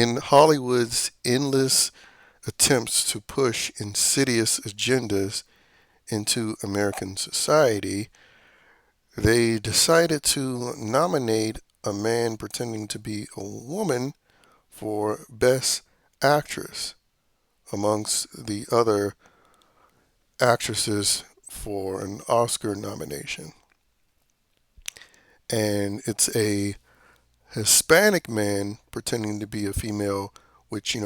In Hollywood's endless attempts to push insidious agendas into American society, they decided to nominate a man pretending to be a woman for Best Actress amongst the other actresses for an Oscar nomination. And it's a Hispanic man pretending to be a female, which,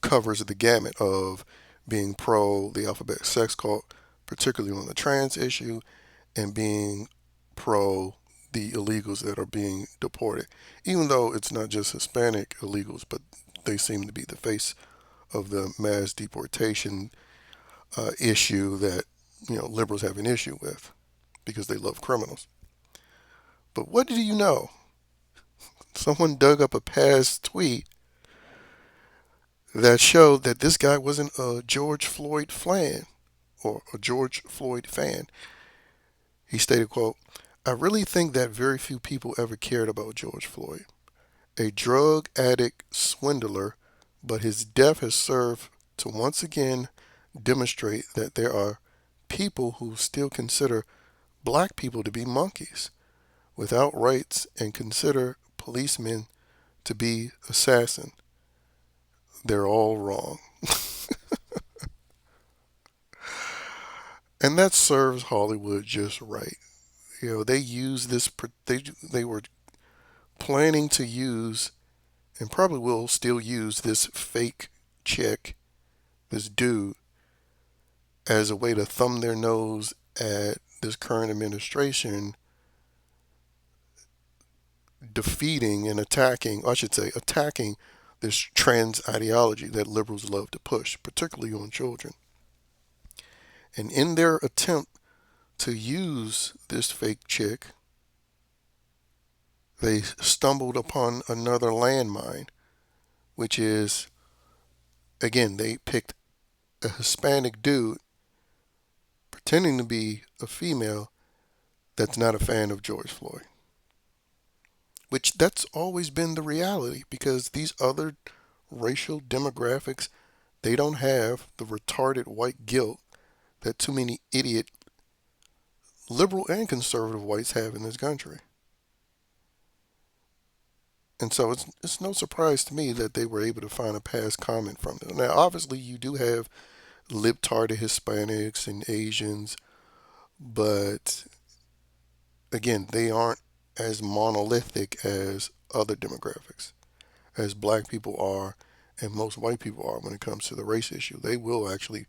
covers the gamut of being pro the alphabet sex cult, particularly on the trans issue, and being pro the illegals that are being deported. Even though it's not just Hispanic illegals, but they seem to be the face of the mass deportation issue that liberals have an issue with because they love criminals. But what do you know? Someone dug up a past tweet that showed that this guy wasn't a George Floyd fan or a George Floyd fan. He stated, quote, I really think that very few people ever cared about George Floyd, a drug addict swindler, but his death has served to once again demonstrate that there are people who still consider black people to be monkeys without rights and consider policemen to be assassins. They're all wrong. And that serves Hollywood just right. They use this. They were planning to use, and probably will still use this fake chick, this dude, as a way to thumb their nose at this current administration defeating and attacking, I should say, attacking this trans ideology that liberals love to push, particularly on children. And in their attempt to use this fake chick, they stumbled upon another landmine, which is, again, they picked a Hispanic dude pretending to be a female that's not a fan of George Floyd. Which that's always been the reality because these other racial demographics, they don't have the retarded white guilt that too many idiot liberal and conservative whites have in this country. And so it's no surprise to me that they were able to find a past comment from them. Now, obviously, you do have libtarded Hispanics and Asians, but again, they aren't as monolithic as other demographics, as black people are and most white people are when it comes to the race issue. They will actually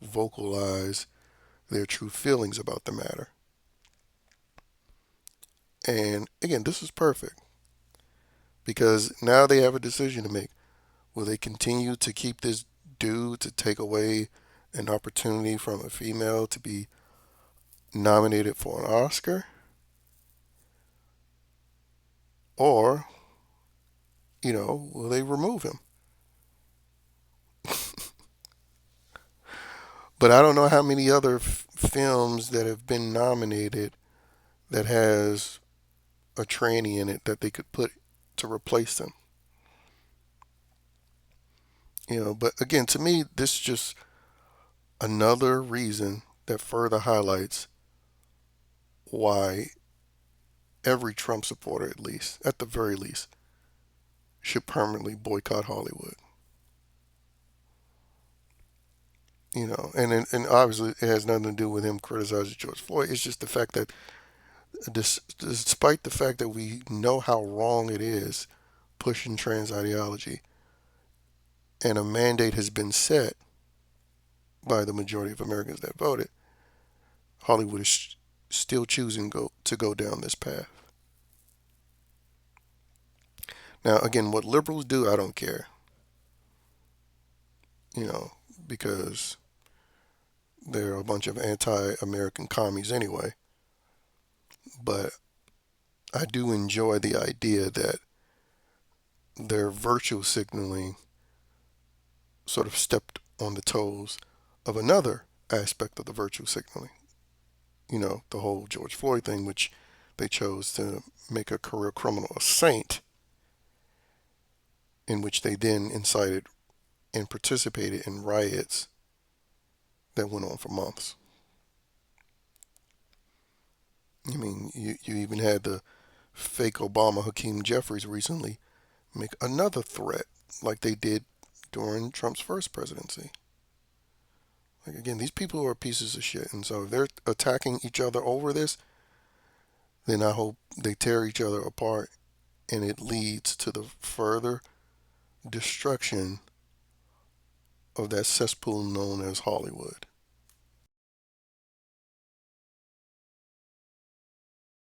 vocalize their true feelings about the matter. And again, this is perfect because now they have a decision to make. Will they continue to keep this dude to take away an opportunity from a female to be nominated for an Oscar? Or, will they remove him? But I don't know how many other films that have been nominated that has a tranny in it that they could put to replace them. But again, to me, this is just another reason that further highlights why every Trump supporter, at the very least, should permanently boycott Hollywood. And obviously it has nothing to do with him criticizing George Floyd. It's just the fact that despite the fact that we know how wrong it is pushing trans ideology, and a mandate has been set by the majority of Americans that voted, Hollywood is still choosing to go down this path. Now, again, what liberals do, I don't care. You know, because they're a bunch of anti-American commies anyway. But I do enjoy the idea that their virtue signaling sort of stepped on the toes of another aspect of the virtue signaling. The whole George Floyd thing, which they chose to make a career criminal a saint. in which they then incited and participated in riots that went on for months. I mean, you even had the fake Obama Hakeem Jeffries recently make another threat like they did during Trump's first presidency. Like, again, these people are pieces of shit. And so if they're attacking each other over this, then I hope they tear each other apart and it leads to the further destruction of that cesspool known as Hollywood.